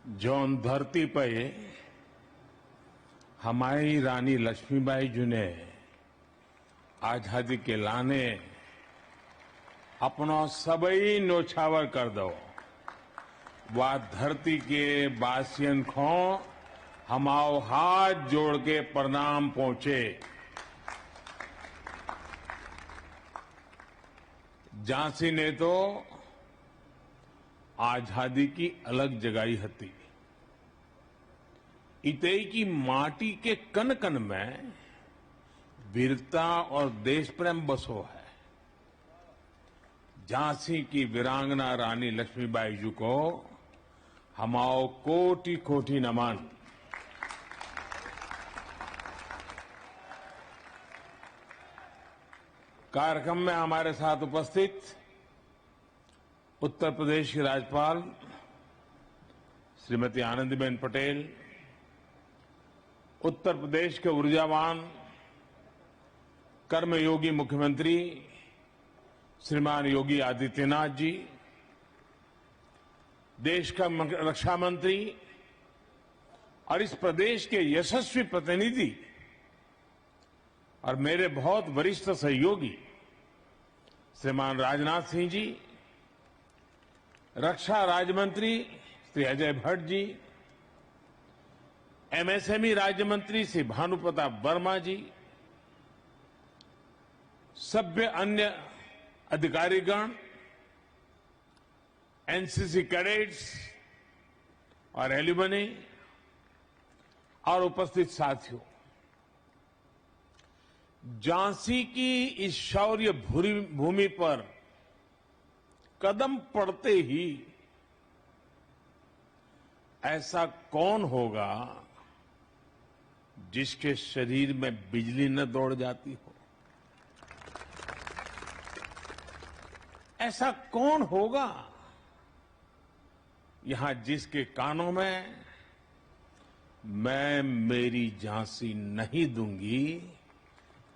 जौन धरती पे हमारी रानी लक्ष्मीबाई जी ने आजादी के लाने अपनो सबई न्योछावर कर दो। वा धरती के बासियन को हमाओ हाथ जोड़ के प्रणाम पहुंचे। झांसी ने तो आजादी की अलग जगाई हती। इतई की माटी के कन कन में वीरता और देश प्रेम बसो है। झांसी की वीरांगना रानी लक्ष्मीबाई जी को हमाओ कोटि कोटि नमन। कार्यक्रम में हमारे साथ उपस्थित उत्तर प्रदेश की राज्यपाल श्रीमती आनंदीबेन पटेल, उत्तर प्रदेश के ऊर्जावान कर्मयोगी मुख्यमंत्री श्रीमान योगी आदित्यनाथ जी, देश का रक्षा मंत्री और इस प्रदेश के यशस्वी प्रतिनिधि और मेरे बहुत वरिष्ठ सहयोगी श्रीमान राजनाथ सिंह जी, रक्षा राज्य मंत्री श्री अजय भट्ट जी, एमएसएमई राज्य मंत्री श्री भानुप्रताप वर्मा जी, सभ्य अन्य अधिकारीगण, एनसीसी कैडेट्स और एल्यूमनी और उपस्थित साथियों, झांसी की इस शौर्य भूमि पर कदम पड़ते ही ऐसा कौन होगा जिसके शरीर में बिजली न दौड़ जाती हो? ऐसा कौन होगा यहां जिसके कानों में मैं मेरी झांसी नहीं दूंगी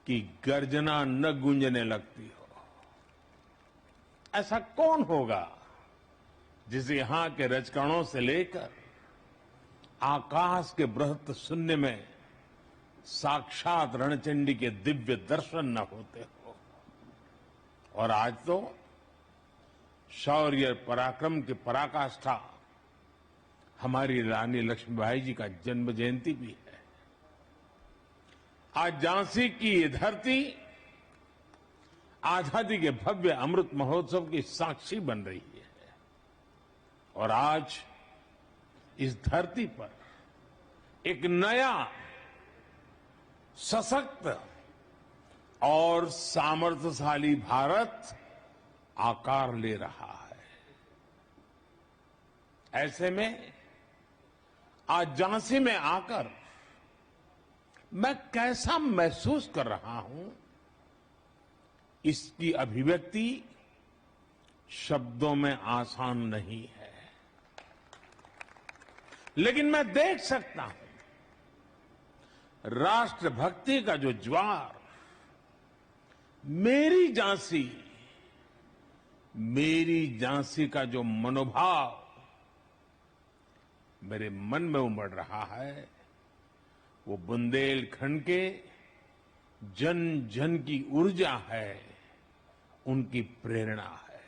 कि गर्जना न गूंजने लगती हो? ऐसा कौन होगा जिसे यहां के रजकणों से लेकर आकाश के बृहत शून्य में साक्षात रणचंडी के दिव्य दर्शन न होते हो? और आज तो शौर्य पराक्रम की पराकाष्ठा हमारी रानी लक्ष्मीबाई जी का जन्म जयंती भी है। आज झांसी की ये धरती आजादी के भव्य अमृत महोत्सव की साक्षी बन रही है। और आज इस धरती पर एक नया सशक्त और सामर्थ्यशाली भारत आकार ले रहा है। ऐसे में आज झांसी में आकर मैं कैसा महसूस कर रहा हूं, इसकी अभिव्यक्ति शब्दों में आसान नहीं है। लेकिन मैं देख सकता हूं राष्ट्रभक्ति का जो ज्वार मेरी झांसी का जो मनोभाव मेरे मन में उमड़ रहा है, वो बुंदेलखंड के जन जन की ऊर्जा है, उनकी प्रेरणा है।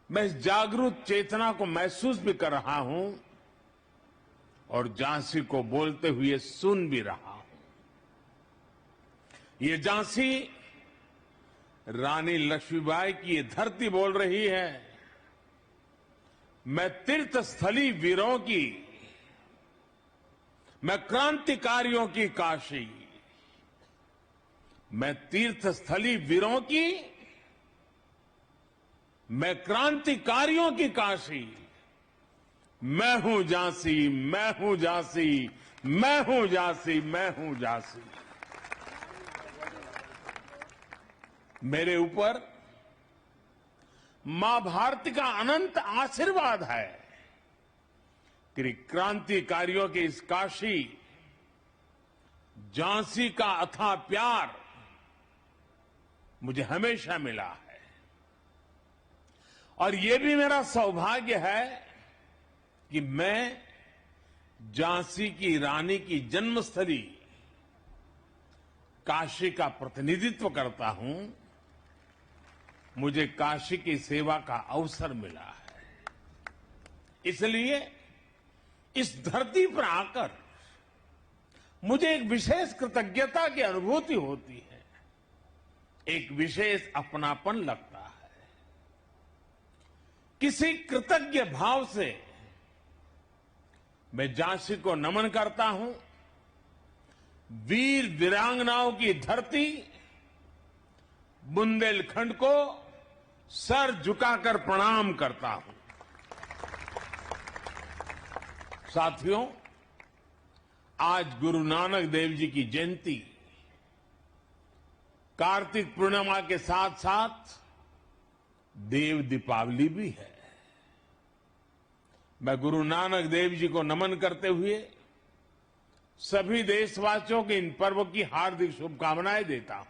मैं इस जागरूक चेतना को महसूस भी कर रहा हूं और झांसी को बोलते हुए सुन भी रहा हूं। ये झांसी रानी लक्ष्मीबाई की ये धरती बोल रही है, मैं तीर्थस्थली वीरों की, मैं क्रांतिकारियों की काशी, मैं तीर्थस्थली वीरों की, मैं क्रांतिकारियों की काशी, मैं हूं झांसी, मैं हूं झांसी, मैं हूं झांसी, मैं हूं झांसी। मेरे ऊपर मां भारती का अनंत आशीर्वाद है कि क्रांतिकारियों की इस काशी झांसी का अथाह प्यार मुझे हमेशा मिला है। और ये भी मेरा सौभाग्य है कि मैं झांसी की रानी की जन्मस्थली काशी का प्रतिनिधित्व करता हूं, मुझे काशी की सेवा का अवसर मिला है। इसलिए इस धरती पर आकर मुझे एक विशेष कृतज्ञता की अनुभूति होती है, एक विशेष अपनापन लगता है। किसी कृतज्ञ भाव से मैं झांसी को नमन करता हूं, वीर वीरांगनाओं की धरती बुंदेलखंड को सर झुकाकर प्रणाम करता हूं। साथियों, आज गुरु नानक देव जी की जयंती कार्तिक पूर्णिमा के साथ साथ देव दीपावली भी है। मैं गुरु नानक देव जी को नमन करते हुए सभी देशवासियों के इन पर्व की हार्दिक शुभकामनाएं देता हूं।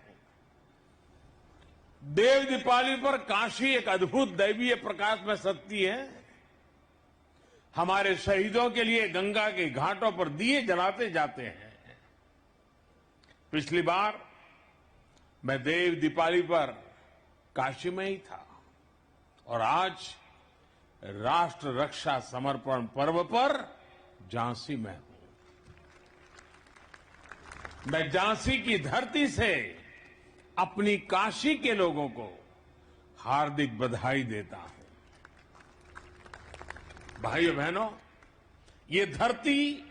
देव दीपावली पर काशी एक अद्भुत दैवीय प्रकाश में सजती है। हमारे शहीदों के लिए गंगा के घाटों पर दिए जलाते जाते हैं। पिछली बार मैं देव दीपावली पर काशी में ही था और आज राष्ट्र रक्षा समर्पण पर्व पर झांसी में हूं। मैं झांसी की धरती से अपनी काशी के लोगों को हार्दिक बधाई देता हूं। भाइयों बहनों, ये धरती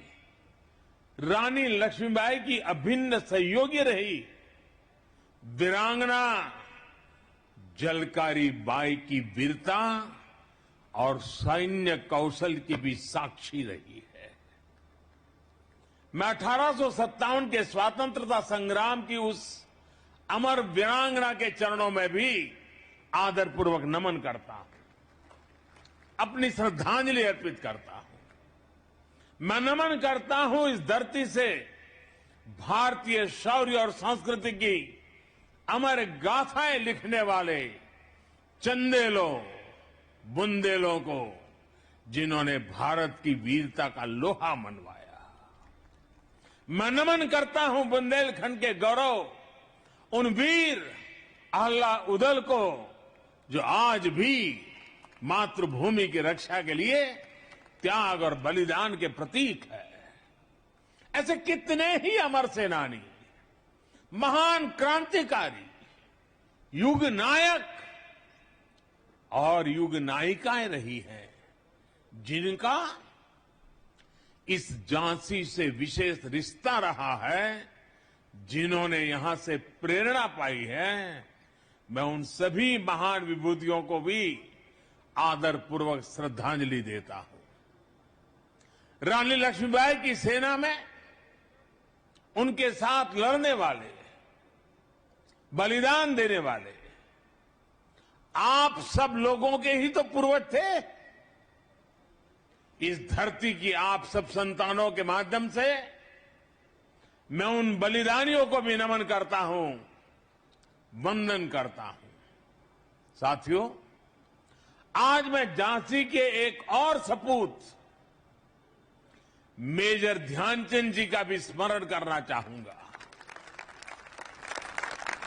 रानी लक्ष्मीबाई की अभिन्न सहयोगी रही वीरांगना झलकारी बाई की वीरता और सैन्य कौशल की भी साक्षी रही है। मैं 1857 के स्वतंत्रता संग्राम की उस अमर वीरांगना के चरणों में भी आदरपूर्वक नमन करता हूं, अपनी श्रद्धांजलि अर्पित करता हूं। मैं नमन करता हूं इस धरती से भारतीय शौर्य और संस्कृति की अमर गाथाएं लिखने वाले चंदेलों बुंदेलों को, जिन्होंने भारत की वीरता का लोहा मनवाया। मैं नमन करता हूं बुंदेलखंड के गौरव उन वीर आल्हा उदल को, जो आज भी मातृभूमि की रक्षा के लिए त्याग और बलिदान के प्रतीक है। ऐसे कितने ही अमर सेनानी, महान क्रांतिकारी, युग नायक और युग नायिकाएं रही हैं, जिनका इस झांसी से विशेष रिश्ता रहा है, जिन्होंने यहां से प्रेरणा पाई है। मैं उन सभी महान विभूतियों को भी आदरपूर्वक श्रद्धांजलि देता हूं। रानी लक्ष्मीबाई की सेना में उनके साथ लड़ने वाले, बलिदान देने वाले आप सब लोगों के ही तो पूर्वज थे। इस धरती की आप सब संतानों के माध्यम से मैं उन बलिदानियों को भी नमन करता हूं, वंदन करता हूं। साथियों, आज मैं झांसी के एक और सपूत मेजर ध्यानचंद जी का भी स्मरण करना चाहूंगा,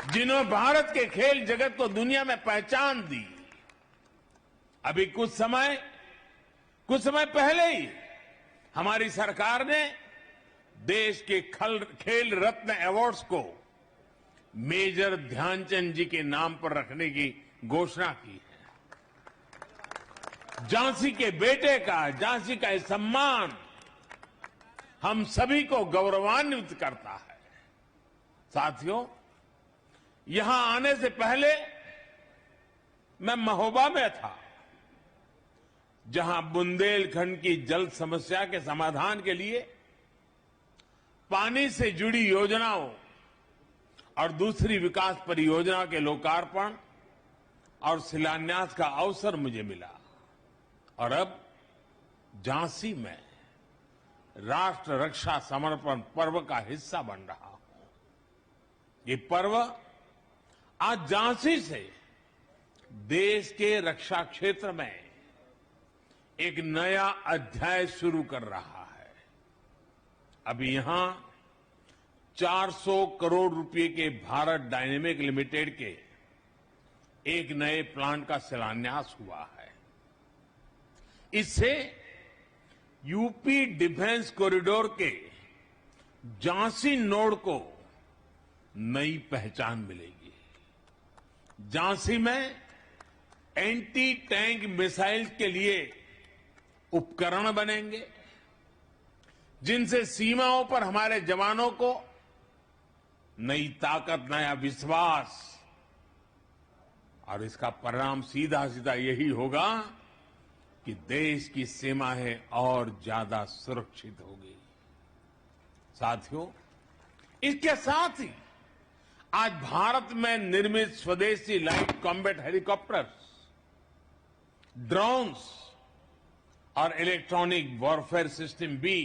जिन्होंने भारत के खेल जगत को दुनिया में पहचान दी। अभी कुछ समय पहले ही हमारी सरकार ने देश के खेल रत्न अवार्ड्स को मेजर ध्यानचंद जी के नाम पर रखने की घोषणा की है। झांसी के बेटे का, झांसी का यह सम्मान हम सभी को गौरवान्वित करता है। साथियों, यहां आने से पहले मैं महोबा में था, जहां बुंदेलखंड की जल समस्या के समाधान के लिए पानी से जुड़ी योजनाओं और दूसरी विकास परियोजना के लोकार्पण और शिलान्यास का अवसर मुझे मिला। और अब झांसी में राष्ट्र रक्षा समर्पण पर्व का हिस्सा बन रहा हूं। ये पर्व आज झांसी से देश के रक्षा क्षेत्र में एक नया अध्याय शुरू कर रहा है। अभी यहां 400 करोड़ रुपए के भारत डायनेमिक लिमिटेड के एक नए प्लांट का शिलान्यास हुआ है। इससे यूपी डिफेंस कॉरिडोर के झांसी नोड को नई पहचान मिलेगी। झांसी में एंटी टैंक मिसाइल्स के लिए उपकरण बनेंगे, जिनसे सीमाओं पर हमारे जवानों को नई ताकत, नया विश्वास, और इसका परिणाम सीधा सीधा यही होगा कि देश की सीमाएं और ज्यादा सुरक्षित होगी। साथियों, इसके साथ ही आज भारत में निर्मित स्वदेशी लाइट कॉम्बैट हेलीकॉप्टर्स, ड्रोन्स और इलेक्ट्रॉनिक वॉरफेयर सिस्टम भी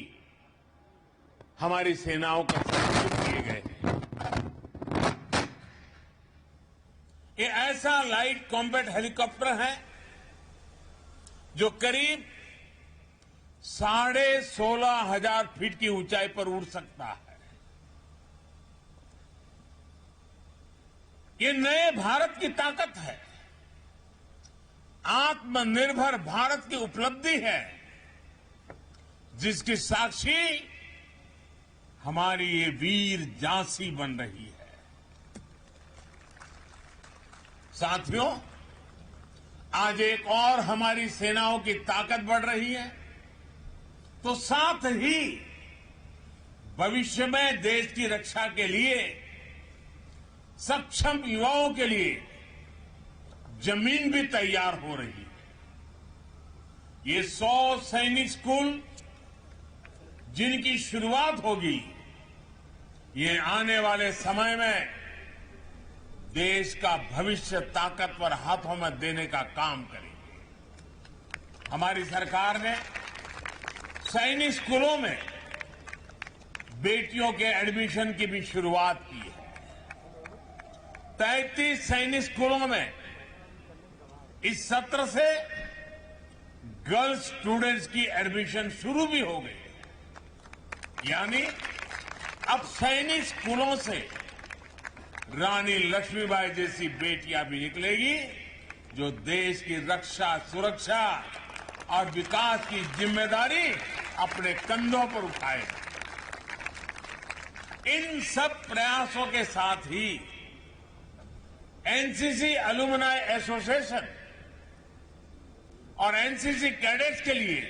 हमारी सेनाओं को समर्पित किए गए हैं। ये ऐसा लाइट कॉम्बैट हेलीकॉप्टर है जो करीब 16,500 फीट की ऊंचाई पर उड़ सकता है। ये नए भारत की ताकत है, आत्मनिर्भर भारत की उपलब्धि है, जिसकी साक्षी हमारी ये वीर झांसी बन रही है। साथियों, आज एक और हमारी सेनाओं की ताकत बढ़ रही है, तो साथ ही भविष्य में देश की रक्षा के लिए सक्षम युवाओं के लिए जमीन भी तैयार हो रही है। ये 100 सैनिक स्कूल जिनकी शुरुआत होगी, ये आने वाले समय में देश का भविष्य ताकतवर हाथों में देने का काम करेंगे। हमारी सरकार ने सैनिक स्कूलों में बेटियों के एडमिशन की भी शुरुआत की है। 33 सैनिक स्कूलों में इस सत्र से गर्ल्स स्टूडेंट्स की एडमिशन शुरू भी हो गई। यानी अब सैनिक स्कूलों से रानी लक्ष्मीबाई जैसी बेटियां भी निकलेगी, जो देश की रक्षा, सुरक्षा और विकास की जिम्मेदारी अपने कंधों पर उठाएगी। इन सब प्रयासों के साथ ही एनसीसी एलुमनाई एसोसिएशन और एनसीसी कैडेट्स के लिए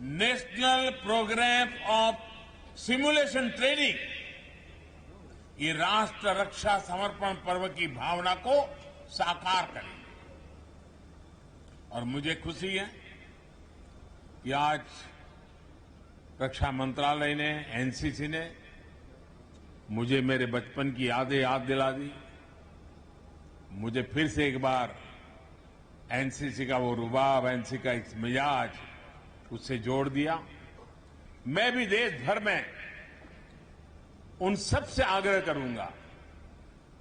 national programme of simulation training ये राष्ट्र रक्षा समर्पण पर्व की भावना को साकार करेंगे। और मुझे खुशी है कि आज रक्षा मंत्रालय ने, एनसीसी ने मुझे मेरे बचपन की यादें याद दिला दी। मुझे फिर से एक बार एनसीसी का वो रुबाब, एनसीसी का एक मिजाज उससे जोड़ दिया। मैं भी देश भर में उन सब से आग्रह करूंगा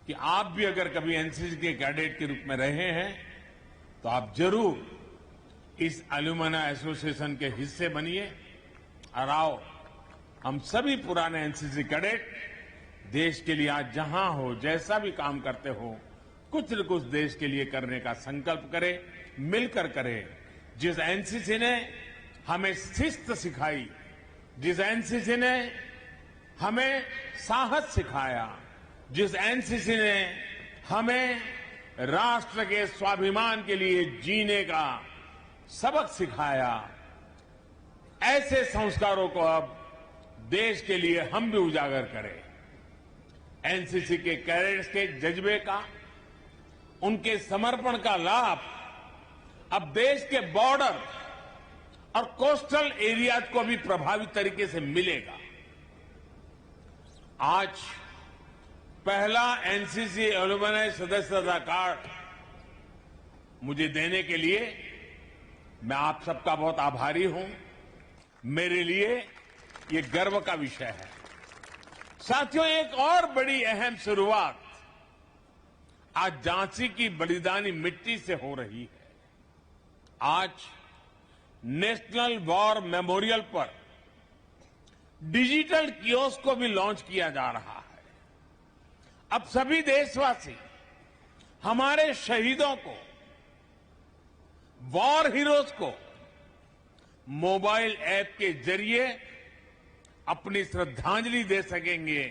कि आप भी अगर कभी एनसीसी के कैडेट के रूप में रहे हैं तो आप जरूर इस एलुमनाई एसोसिएशन के हिस्से बनिए। और आओ, हम सभी पुराने एनसीसी कैडेट देश के लिए आज जहां हो, जैसा भी काम करते हो, कुछ न कुछ देश के लिए करने का संकल्प करें, मिलकर करें। जिस एनसीसी ने हमें शिस्त सिखाई, जिस एनसीसी ने हमें साहस सिखाया, जिस एनसीसी ने हमें राष्ट्र के स्वाभिमान के लिए जीने का सबक सिखाया, ऐसे संस्कारों को अब देश के लिए हम भी उजागर करें। एनसीसी के कैडेट्स के जज्बे का, उनके समर्पण का लाभ अब देश के बॉर्डर और कोस्टल एरियाज को भी प्रभावी तरीके से मिलेगा। आज पहला एनसीसी एलुमनाई सदस्यता कार्ड मुझे देने के लिए मैं आप सबका बहुत आभारी हूं। मेरे लिए ये गर्व का विषय है। साथियों, एक और बड़ी अहम शुरुआत आज झांसी की बलिदानी मिट्टी से हो रही है। आज नेशनल वॉर मेमोरियल पर डिजिटल कियोस्क को भी लॉन्च किया जा रहा है। अब सभी देशवासी हमारे शहीदों को, वॉर हीरोज को मोबाइल ऐप के जरिए अपनी श्रद्धांजलि दे सकेंगे।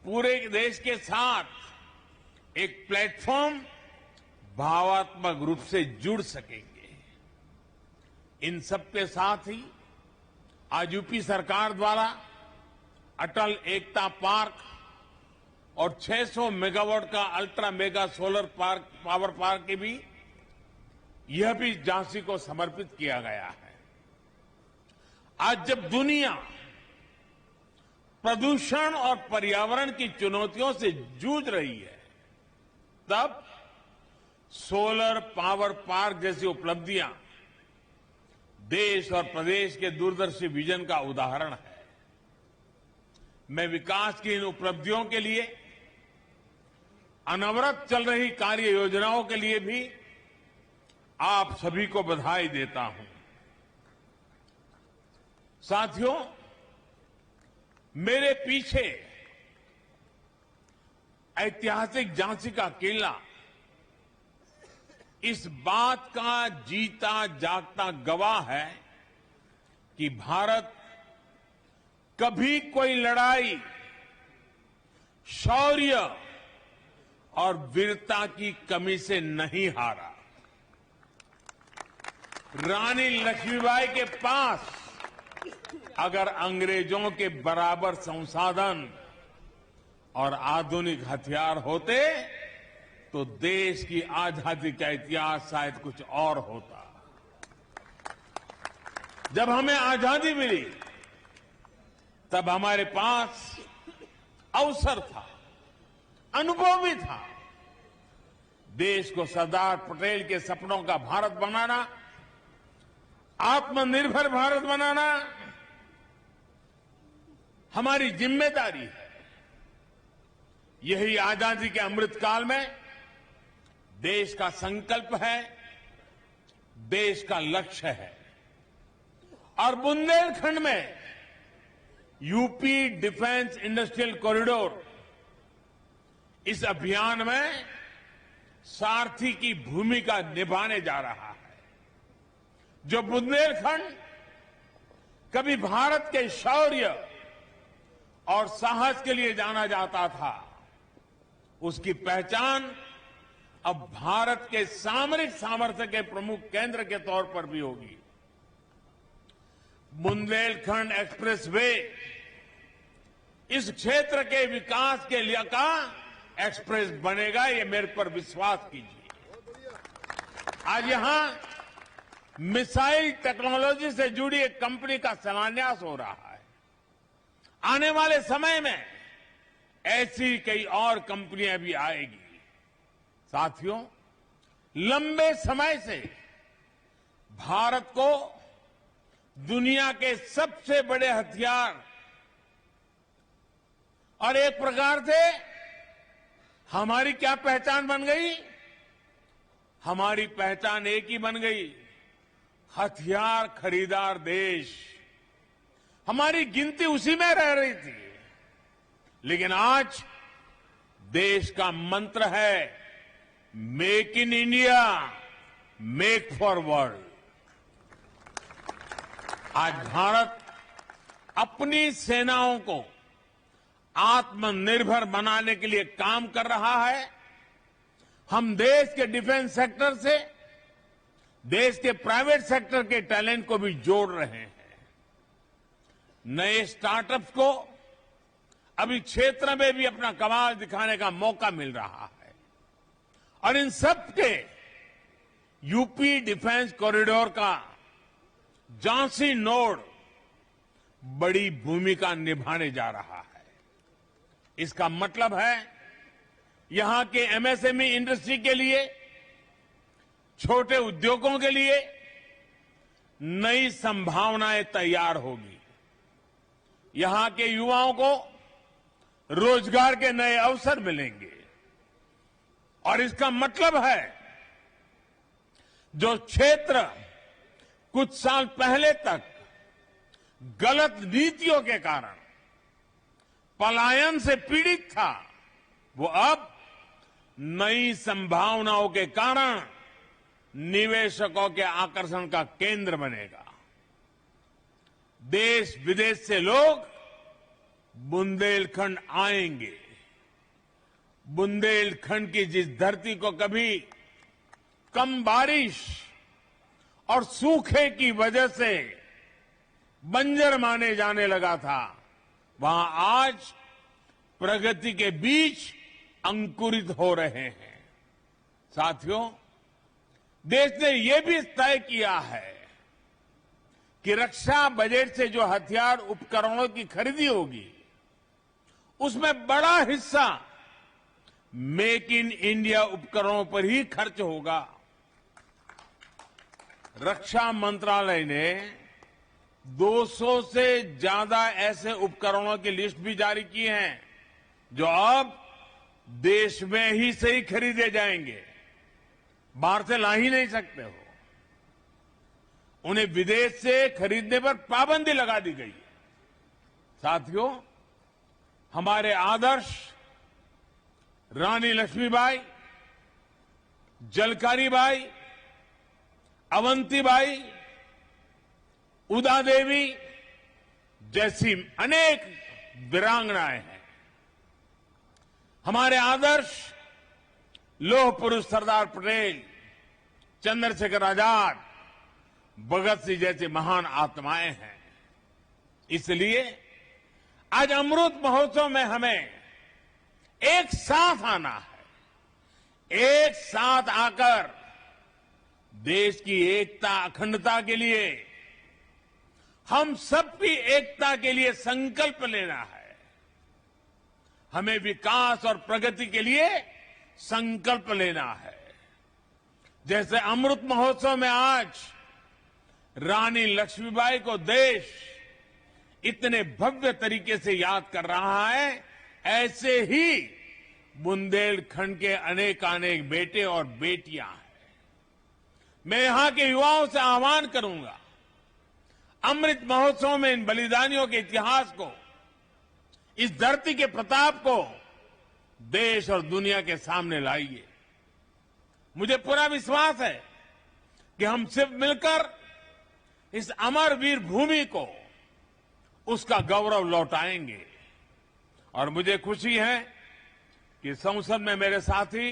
पूरे देश के साथ एक प्लेटफॉर्म भावात्मक रूप से जुड़ सकेंगे। इन सबके साथ ही आज यूपी सरकार द्वारा अटल एकता पार्क और 600 मेगावाट का ultra mega solar power park की भी यह भी झांसी को समर्पित किया गया है। आज जब दुनिया प्रदूषण और पर्यावरण की चुनौतियों से जूझ रही है, तब सोलर पावर पार्क जैसी उपलब्धियां देश और प्रदेश के दूरदर्शी विजन का उदाहरण है। मैं विकास की इन उपलब्धियों के लिए, अनवरत चल रही कार्य योजनाओं के लिए भी आप सभी को बधाई देता हूं। साथियों, मेरे पीछे ऐतिहासिक झांसी का किला इस बात का जीता जागता गवाह है कि भारत कभी कोई लड़ाई शौर्य और वीरता की कमी से नहीं हारा। रानी लक्ष्मीबाई के पास अगर अंग्रेजों के बराबर संसाधन और आधुनिक हथियार होते तो देश की आजादी का इतिहास शायद कुछ और होता। जब हमें आजादी मिली तब हमारे पास अवसर था, अनुभव भी था। देश को सरदार पटेल के सपनों का भारत बनाना, आत्मनिर्भर भारत बनाना हमारी जिम्मेदारी है। यही आजादी के अमृतकाल में देश का संकल्प है, देश का लक्ष्य है। और बुंदेलखंड में यूपी डिफेंस इंडस्ट्रियल कॉरिडोर इस अभियान में सारथी की भूमिका निभाने जा रहा है। जो बुंदेलखंड कभी भारत के शौर्य और साहस के लिए जाना जाता था, उसकी पहचान अब भारत के सामरिक सामर्थ्य के प्रमुख केंद्र के तौर पर भी होगी। बुंदेलखंड एक्सप्रेसवे इस क्षेत्र के विकास के लिए का एक्सप्रेस बनेगा, ये मेरे पर विश्वास कीजिए। आज यहां मिसाइल टेक्नोलॉजी से जुड़ी एक कंपनी का शिलान्यास हो रहा है। आने वाले समय में ऐसी कई और कंपनियां भी आएगी। साथियों, लंबे समय से भारत को दुनिया के सबसे बड़े हथियार और एक प्रकार से हमारी क्या पहचान बन गई? हमारी पहचान एक ही बन गई, हथियार खरीदार देश। हमारी गिनती उसी में रह रही थी। लेकिन आज देश का मंत्र है make in India, make for world. आज भारत अपनी सेनाओं को आत्मनिर्भर बनाने के लिए काम कर रहा है। हम देश के डिफेंस सेक्टर से देश के प्राइवेट सेक्टर के टैलेंट को भी जोड़ रहे हैं। नए स्टार्टअप्स को अभी क्षेत्र में भी अपना कमाल दिखाने का मौका मिल रहा है। और इन सब के यूपी डिफेंस कॉरिडोर का झांसी नोड बड़ी भूमिका निभाने जा रहा है। इसका मतलब है यहां के एमएसएमई इंडस्ट्री के लिए, छोटे उद्योगों के लिए नई संभावनाएं तैयार होगी। यहां के युवाओं को रोजगार के नए अवसर मिलेंगे। और इसका मतलब है जो क्षेत्र कुछ साल पहले तक गलत नीतियों के कारण पलायन से पीड़ित था, वो अब नई संभावनाओं के कारण निवेशकों के आकर्षण का केंद्र बनेगा। देश विदेश से लोग बुंदेलखंड आएंगे। बुंदेलखंड की जिस धरती को कभी कम बारिश और सूखे की वजह से बंजर माने जाने लगा था, वहां आज प्रगति के बीज अंकुरित हो रहे हैं। साथियों, देश ने यह भी तय किया है कि रक्षा बजट से जो हथियार उपकरणों की खरीदी होगी, उसमें बड़ा हिस्सा मेक इन इंडिया उपकरणों पर ही खर्च होगा। रक्षा मंत्रालय ने 200 से ज्यादा ऐसे उपकरणों की लिस्ट भी जारी की है जो अब देश में ही से ही खरीदे जाएंगे, बाहर से ला ही नहीं सकते हो। उन्हें विदेश से खरीदने पर पाबंदी लगा दी गई है। साथियों, हमारे आदर्श रानी लक्ष्मीबाई, जलकारी बाई, अवंतीबाई, उदा देवी जैसी अनेक वीरांगनाएं हैं। हमारे आदर्श लौह पुरुष सरदार पटेल, चंद्रशेखर आजाद, भगत सिंह जैसी महान आत्माएं हैं। इसलिए आज अमृत महोत्सव में हमें एक साथ आना है। एक साथ आकर देश की एकता, अखंडता के लिए, हम सबकी एकता के लिए संकल्प लेना है। हमें विकास और प्रगति के लिए संकल्प लेना है। जैसे अमृत महोत्सव में आज रानी लक्ष्मीबाई को देश इतने भव्य तरीके से याद कर रहा है, ऐसे ही बुंदेलखंड के अनेकानेक बेटे और बेटियां हैं। मैं यहां के युवाओं से आह्वान करूंगा, अमृत महोत्सव में इन बलिदानियों के इतिहास को, इस धरती के प्रताप को देश और दुनिया के सामने लाइए। मुझे पूरा विश्वास है कि हम सिर्फ मिलकर इस अमर वीर भूमि को, उसका गौरव लौटाएंगे। और मुझे खुशी है कि संसद में मेरे साथी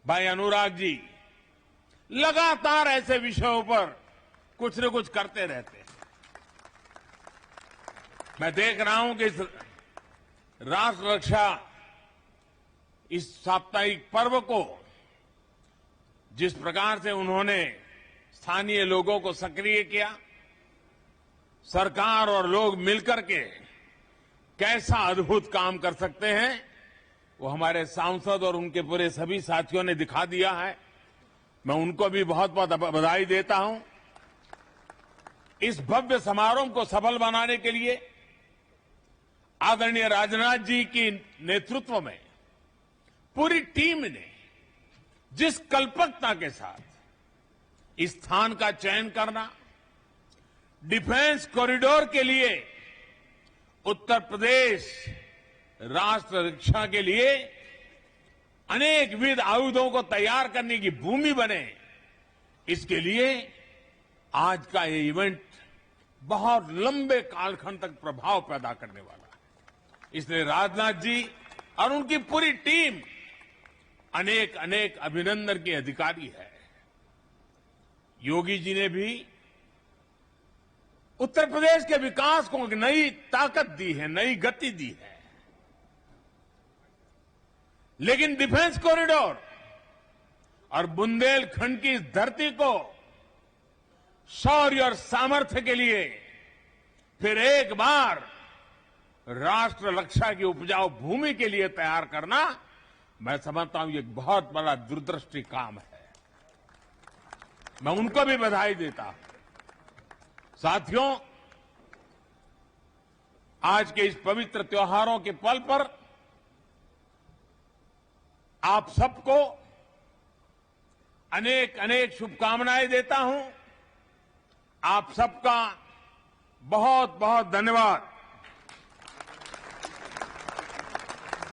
भाई अनुराग जी लगातार ऐसे विषयों पर कुछ न कुछ करते रहते हैं। मैं देख रहा हूं कि इस राष्ट्र रक्षा, इस साप्ताहिक पर्व को जिस प्रकार से उन्होंने स्थानीय लोगों को सक्रिय किया, सरकार और लोग मिलकर के कैसा अद्भुत काम कर सकते हैं, वो हमारे सांसद और उनके पूरे सभी साथियों ने दिखा दिया है। मैं उनको भी बहुत बहुत बधाई देता हूं। इस भव्य समारोह को सफल बनाने के लिए आदरणीय राजनाथ जी की नेतृत्व में पूरी टीम ने जिस कल्पकता के साथ इस स्थान का चयन करना, डिफेंस कॉरिडोर के लिए उत्तर प्रदेश राष्ट्र रक्षा के लिए अनेकविध आयुधों को तैयार करने की भूमि बने, इसके लिए आज का ये इवेंट बहुत लंबे कालखंड तक प्रभाव पैदा करने वाला है। इसलिए राजनाथ जी और उनकी पूरी टीम अनेक अनेक अभिनंदन के अधिकारी है। योगी जी ने भी उत्तर प्रदेश के विकास को एक नई ताकत दी है, नई गति दी है। लेकिन डिफेंस कॉरिडोर और बुंदेलखंड की इस धरती को शौर्य और सामर्थ्य के लिए फिर एक बार राष्ट्र रक्षा की उपजाऊ भूमि के लिए तैयार करना, मैं समझता हूं ये बहुत बड़ा दूरदृष्टि काम है। मैं उनको भी बधाई देता हूं। साथियों, आज के इस पवित्र त्योहारों के पल पर आप सबको अनेक अनेक शुभकामनाएं देता हूं। आप सबका बहुत बहुत धन्यवाद।